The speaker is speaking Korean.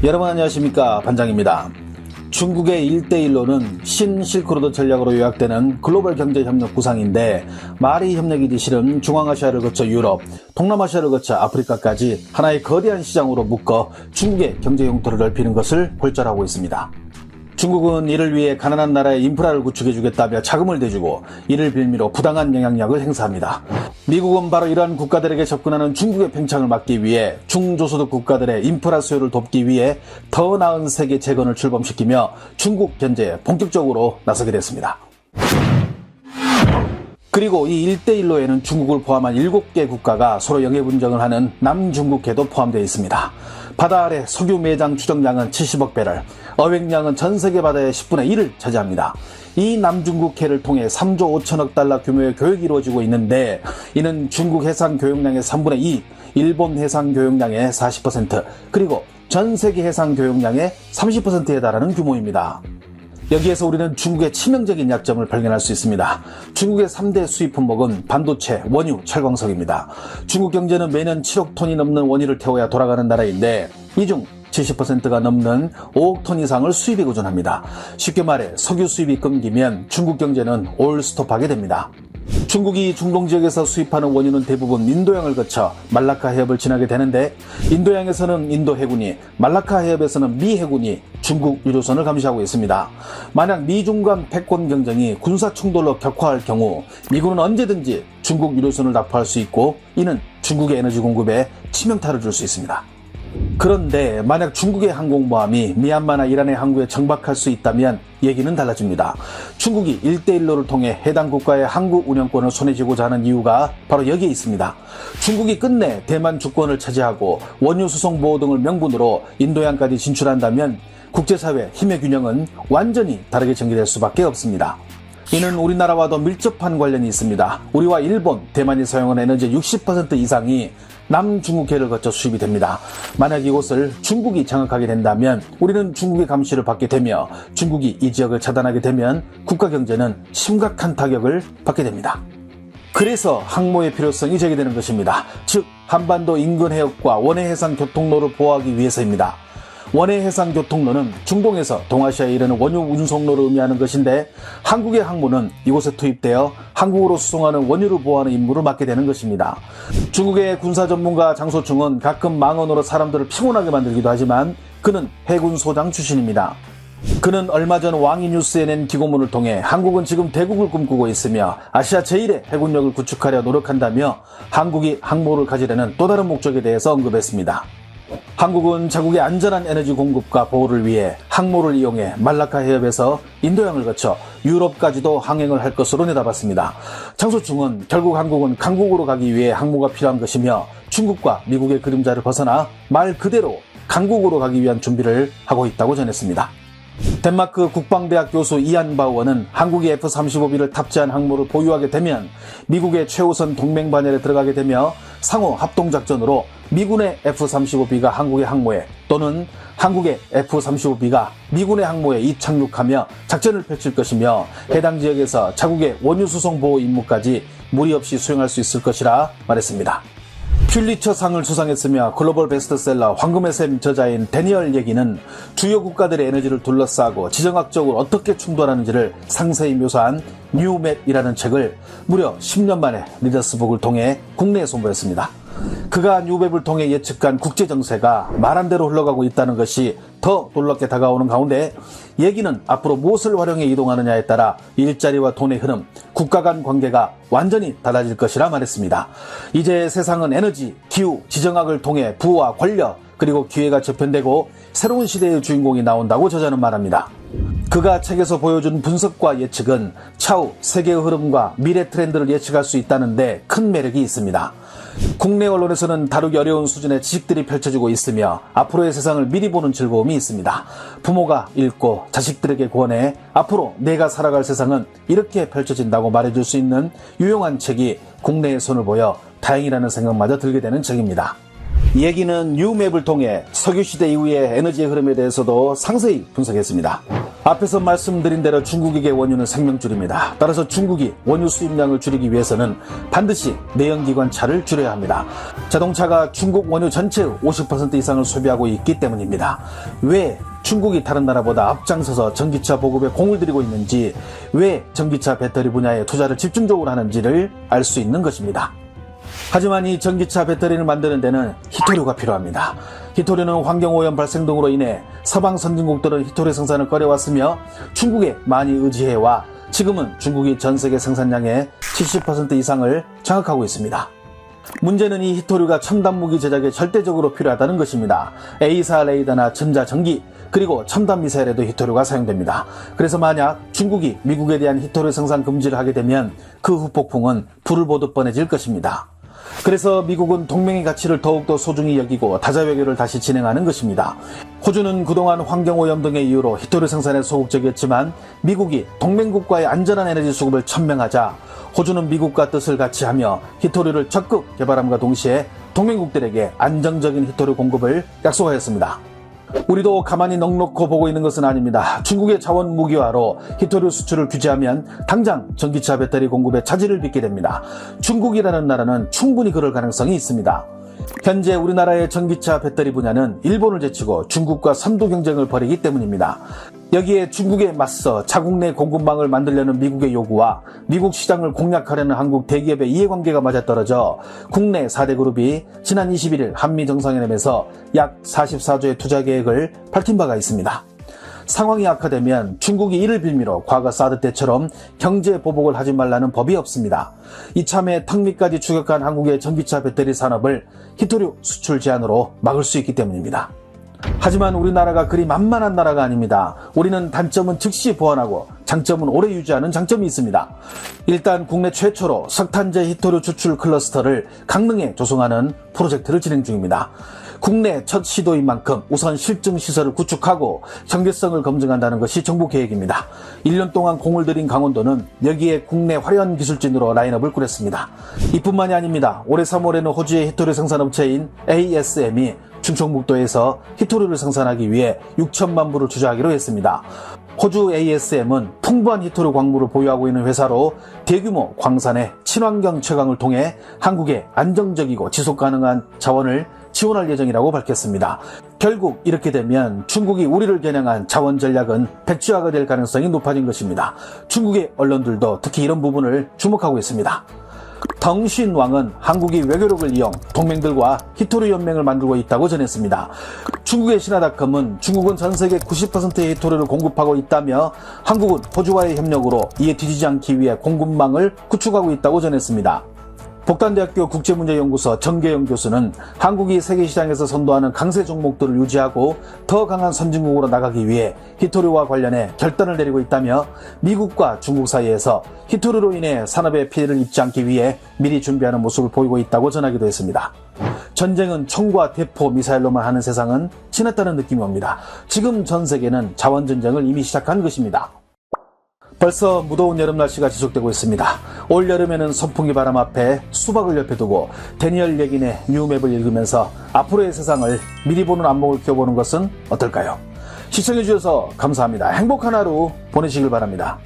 여러분 안녕하십니까, 반장입니다. 중국의 1대1로는 신실크로드 전략으로 요약되는 글로벌 경제협력 구상인데, 말이 협력이지 실은 중앙아시아를 거쳐 유럽, 동남아시아를 거쳐 아프리카까지 하나의 거대한 시장으로 묶어 중국의 경제 용토를 넓히는 것을 골자하고 있습니다. 중국은 이를 위해 가난한 나라의 인프라를 구축해주겠다며 자금을 대주고, 이를 빌미로 부당한 영향력을 행사합니다. 미국은 바로 이러한 국가들에게 접근하는 중국의 팽창을 막기 위해 중저소득 국가들의 인프라 수요를 돕기 위해 더 나은 세계 재건을 출범시키며 중국 견제에 본격적으로 나서게 됐습니다. 그리고 이 1대1로에는 중국을 포함한 7개 국가가 서로 영해 분쟁을 하는 남중국해도 포함되어 있습니다. 바다 아래 석유 매장 추정량은 70억 배럴, 어획량은 전 세계 바다의 10분의 1을 차지합니다. 이 남중국해를 통해 3조 5천억 달러 규모의 교역이 이루어지고 있는데, 이는 중국 해상 교역량의 3분의 2, 일본 해상 교역량의 40%, 그리고 전 세계 해상 교역량의 30%에 달하는 규모입니다. 여기에서 우리는 중국의 치명적인 약점을 발견할 수 있습니다. 중국의 3대 수입 품목은 반도체, 원유, 철광석입니다. 중국 경제는 매년 7억 톤이 넘는 원유를 태워야 돌아가는 나라인데, 이 중 70%가 넘는 5억 톤 이상을 수입에 의존합니다. 쉽게 말해 석유 수입이 끊기면 중국 경제는 올 스톱하게 됩니다. 중국이 중동 지역에서 수입하는 원유는 대부분 인도양을 거쳐 말라카 해협을 지나게 되는데, 인도양에서는 인도 해군이, 말라카 해협에서는 미 해군이 중국 유조선을 감시하고 있습니다. 만약 미중 간 패권 경쟁이 군사 충돌로 격화할 경우 미군은 언제든지 중국 유조선을 납포할 수 있고, 이는 중국의 에너지 공급에 치명타를 줄 수 있습니다. 그런데 만약 중국의 항공모함이 미얀마나 이란의 항구에 정박할 수 있다면 얘기는 달라집니다. 중국이 1대1로를 통해 해당 국가의 항구 운영권을 손에 쥐고자 하는 이유가 바로 여기에 있습니다. 중국이 끝내 대만 주권을 차지하고 원유 수송 보호 등을 명분으로 인도양까지 진출한다면 국제사회 힘의 균형은 완전히 다르게 전개될 수밖에 없습니다. 이는 우리나라와도 밀접한 관련이 있습니다. 우리와 일본, 대만이 사용하는 에너지의 60% 이상이 남중국해를 거쳐 수입이 됩니다. 만약 이곳을 중국이 장악하게 된다면 우리는 중국의 감시를 받게 되며, 중국이 이 지역을 차단하게 되면 국가 경제는 심각한 타격을 받게 됩니다. 그래서 항모의 필요성이 제기되는 것입니다. 즉, 한반도 인근 해역과 원해 해상 교통로를 보호하기 위해서입니다. 원해 해상 교통로는 중동에서 동아시아에 이르는 원유 운송로를 의미하는 것인데, 한국의 항모는 이곳에 투입되어 한국으로 수송하는 원유를 보호하는 임무를 맡게 되는 것입니다. 중국의 군사 전문가 장소충은 가끔 망언으로 사람들을 피곤하게 만들기도 하지만, 그는 해군 소장 출신입니다. 그는 얼마 전 왕이 뉴스에 낸 기고문을 통해 한국은 지금 대국을 꿈꾸고 있으며 아시아 제1의 해군력을 구축하려 노력한다며 한국이 항모를 가지려는 또 다른 목적에 대해서 언급했습니다. 한국은 자국의 안전한 에너지 공급과 보호를 위해 항모를 이용해 말라카 해협에서 인도양을 거쳐 유럽까지도 항행을 할 것으로 내다봤습니다. 장소충은 결국 한국은 강국으로 가기 위해 항모가 필요한 것이며, 중국과 미국의 그림자를 벗어나 말 그대로 강국으로 가기 위한 준비를 하고 있다고 전했습니다. 덴마크 국방대학 교수 이안 바우어는 한국이 F-35B를 탑재한 항모를 보유하게 되면 미국의 최우선 동맹 반열에 들어가게 되며, 상호 합동작전으로 미군의 F-35B가 한국의 항모에, 또는 한국의 F-35B가 미군의 항모에 입착륙하며 작전을 펼칠 것이며, 해당 지역에서 자국의 원유 수송 보호 임무까지 무리 없이 수행할 수 있을 것이라 말했습니다. 퓰리처상을 수상했으며 글로벌 베스트셀러 황금의 샘 저자인 데니얼 얘기는 주요 국가들의 에너지를 둘러싸고 지정학적으로 어떻게 충돌하는지를 상세히 묘사한 뉴맵이라는 책을 무려 10년 만에 리더스북을 통해 국내에 선보였습니다. 그가 뉴맵을 통해 예측한 국제정세가 말한 대로 흘러가고 있다는 것이 더 놀랍게 다가오는 가운데, 얘기는 앞으로 무엇을 활용해 이동하느냐에 따라 일자리와 돈의 흐름, 국가 간 관계가 완전히 달라질 것이라 말했습니다. 이제 세상은 에너지, 기후, 지정학을 통해 부와 권력, 그리고 기회가 재편되고 새로운 시대의 주인공이 나온다고 저자는 말합니다. 그가 책에서 보여준 분석과 예측은 차후 세계의 흐름과 미래 트렌드를 예측할 수 있다는데 큰 매력이 있습니다. 국내 언론에서는 다루기 어려운 수준의 지식들이 펼쳐지고 있으며 앞으로의 세상을 미리 보는 즐거움이 있습니다. 부모가 읽고 자식들에게 권해 앞으로 내가 살아갈 세상은 이렇게 펼쳐진다고 말해줄 수 있는 유용한 책이 국내에 손을 보여 다행이라는 생각마저 들게 되는 책입니다. 이 얘기는 뉴맵을 통해 석유시대 이후의 에너지의 흐름에 대해서도 상세히 분석했습니다. 앞에서 말씀드린 대로 중국에게 원유는 생명줄입니다. 따라서 중국이 원유 수입량을 줄이기 위해서는 반드시 내연기관차를 줄여야 합니다. 자동차가 중국 원유 전체의 50% 이상을 소비하고 있기 때문입니다. 왜 중국이 다른 나라보다 앞장서서 전기차 보급에 공을 들이고 있는지, 왜 전기차 배터리 분야에 투자를 집중적으로 하는지를 알 수 있는 것입니다. 하지만 이 전기차 배터리를 만드는 데는 히토류가 필요합니다. 히토류는 환경오염 발생 등으로 인해 서방 선진국들은 히토류 생산을 꺼려왔으며 중국에 많이 의지해와 지금은 중국이 전 세계 생산량의 70% 이상을 장악하고 있습니다. 문제는 이 히토류가 첨단 무기 제작에 절대적으로 필요하다는 것입니다. A사 레이더나 전자전기, 그리고 첨단 미사일에도 히토류가 사용됩니다. 그래서 만약 중국이 미국에 대한 히토류 생산 금지를 하게 되면 그 후폭풍은 불을 보듯 뻔해질 것입니다. 그래서 미국은 동맹의 가치를 더욱더 소중히 여기고 다자 외교를 다시 진행하는 것입니다. 호주는 그동안 환경오염 등의 이유로 히토류 생산에 소극적이었지만 미국이 동맹국과의 안전한 에너지 수급을 천명하자 호주는 미국과 뜻을 같이 하며 히토류를 적극 개발함과 동시에 동맹국들에게 안정적인 히토류 공급을 약속하였습니다. 우리도 가만히 넋놓고 보고 있는 것은 아닙니다. 중국의 자원 무기화로 히토류 수출을 규제하면 당장 전기차 배터리 공급에 차질을 빚게 됩니다. 중국이라는 나라는 충분히 그럴 가능성이 있습니다. 현재 우리나라의 전기차 배터리 분야는 일본을 제치고 중국과 선두 경쟁을 벌이기 때문입니다. 여기에 중국에 맞서 자국 내 공급망을 만들려는 미국의 요구와 미국 시장을 공략하려는 한국 대기업의 이해관계가 맞아떨어져 국내 4대 그룹이 지난 21일 한미 정상회담에서 약 44조의 투자 계획을 밝힌 바가 있습니다. 상황이 악화되면 중국이 이를 빌미로 과거 사드 때처럼 경제 보복을 하지 말라는 법이 없습니다. 이참에 턱밑까지 추격한 한국의 전기차 배터리 산업을 히토류 수출 제한으로 막을 수 있기 때문입니다. 하지만 우리나라가 그리 만만한 나라가 아닙니다. 우리는 단점은 즉시 보완하고 장점은 오래 유지하는 장점이 있습니다. 일단 국내 최초로 석탄재 히토류 추출 클러스터를 강릉에 조성하는 프로젝트를 진행 중입니다. 국내 첫 시도인 만큼 우선 실증 시설을 구축하고 정개성을 검증한다는 것이 정부 계획입니다. 1년 동안 공을 들인 강원도는 여기에 국내 화려한 기술진으로 라인업을 꾸렸습니다. 이뿐만이 아닙니다. 올해 3월에는 호주의 히토류 생산업체인 ASM이 충청북도에서 히토류를 생산하기 위해 6천만 불을 투자하기로 했습니다. 호주 ASM은 풍부한 히토류 광물을 보유하고 있는 회사로 대규모 광산의 친환경 채광을 통해 한국에 안정적이고 지속 가능한 자원을 지원할 예정이라고 밝혔습니다. 결국 이렇게 되면 중국이 우리를 겨냥한 자원 전략은 백지화가 될 가능성이 높아진 것입니다. 중국의 언론들도 특히 이런 부분을 주목하고 있습니다. 덩신왕은 한국이 외교력을 이용 동맹들과 히토류 연맹을 만들고 있다고 전했습니다. 중국의 신화닷컴은 중국은 전 세계 90%의 히토류를 공급하고 있다며 한국은 호주와의 협력으로 이에 뒤지지 않기 위해 공급망을 구축하고 있다고 전했습니다. 복단대학교 국제문제연구소 정계영 교수는 한국이 세계시장에서 선도하는 강세 종목들을 유지하고 더 강한 선진국으로 나가기 위해 히토류와 관련해 결단을 내리고 있다며 미국과 중국 사이에서 히토류로 인해 산업의 피해를 입지 않기 위해 미리 준비하는 모습을 보이고 있다고 전하기도 했습니다. 전쟁은 총과 대포, 미사일로만 하는 세상은 지났다는 느낌이 옵니다. 지금 전 세계는 자원전쟁을 이미 시작한 것입니다. 벌써 무더운 여름 날씨가 지속되고 있습니다. 올 여름에는 선풍기 바람 앞에 수박을 옆에 두고 데니얼 예긴의 뉴맵을 읽으면서 앞으로의 세상을 미리 보는 안목을 키워보는 것은 어떨까요? 시청해주셔서 감사합니다. 행복한 하루 보내시길 바랍니다.